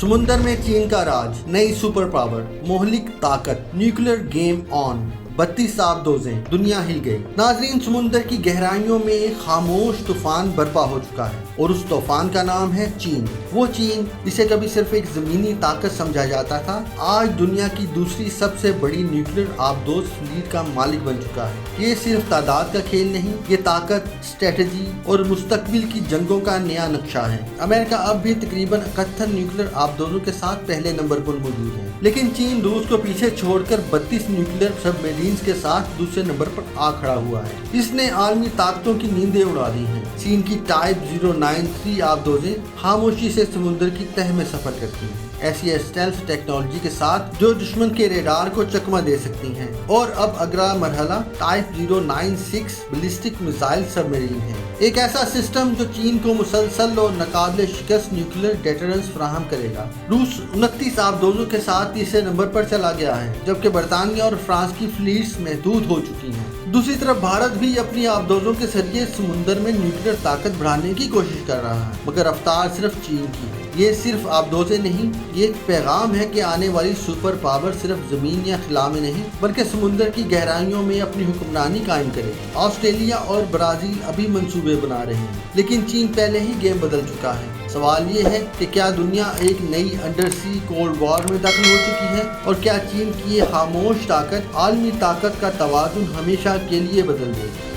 समुंदर में चीन का राज, नई सुपर पावर, मोहलिक ताकत, न्यूक्लियर गेम ऑन, 32 आबदोजें, दुनिया हिल गई। नाजरीन, समुंदर की गहराइयों में एक खामोश तूफान बर्पा हो चुका है और उस तूफान का नाम है चीन। वो चीन जिसे कभी सिर्फ एक जमीनी ताकत समझा जाता था, आज दुनिया की दूसरी सबसे बड़ी न्यूक्लियर आबदोज फ्लीट का मालिक बन चुका है। ये सिर्फ तादाद का खेल नहीं, ये ताकत, स्ट्रेटजी और मुस्तकबिल की जंगों का नया नक्शा है। अमेरिका अब भी तकरीबन 71 न्यूक्लियर आबदोजों के साथ पहले नंबर पर मौजूद है, लेकिन चीन रूस को पीछे छोड़कर 32 न्यूक्लियर सबमरीन के साथ दूसरे नंबर पर आ खड़ा हुआ है। इसने आलमी ताकतों की नींदें उड़ा दी हैं। चीन की टाइप 093 आबदोजें खामोशी से समुद्र की तह में सफर करती हैं, ऐसी स्टेल्थ टेक्नोलॉजी के साथ जो दुश्मन के रेडार को चकमा दे सकती हैं। और अब अगला मरहला टाइप 096 बैलिस्टिक मिसाइल सबमरीन है, एक ऐसा सिस्टम जो चीन को मुसलसल और नाकाबिले शिकस्त न्यूक्लियर डेटरेंस फराहम करेगा। रूस 29 आबदोजों के साथ तीसरे नंबर पर चला गया है, जबकि बरतानिया और फ्रांस की फ्लीट्स महदूद हो चुकी हैं। दूसरी तरफ भारत भी अपनी आबदोजों के जरिए समुंदर में न्यूक्लियर ताकत बढ़ाने की कोशिश कर रहा है, मगर रफ्तार सिर्फ चीन की है। ये सिर्फ आबदोजें नहीं, ये एक पैगाम है कि आने वाली सुपर पावर सिर्फ जमीन या खिला में नहीं, बल्कि समुंदर की गहराइयों में अपनी हुक्मरानी कायम करेगी। ऑस्ट्रेलिया और ब्राजील अभी मंसूबे बना रहे हैं, लेकिन चीन पहले ही गेम बदल चुका है। सवाल ये है कि क्या दुनिया एक नई अंडर सी कोल्ड वॉर में दाखिल हो चुकी है, और क्या चीन की ये खामोश ताकत आलमी ताकत का तवाज़ुन हमेशा के लिए बदल देगी।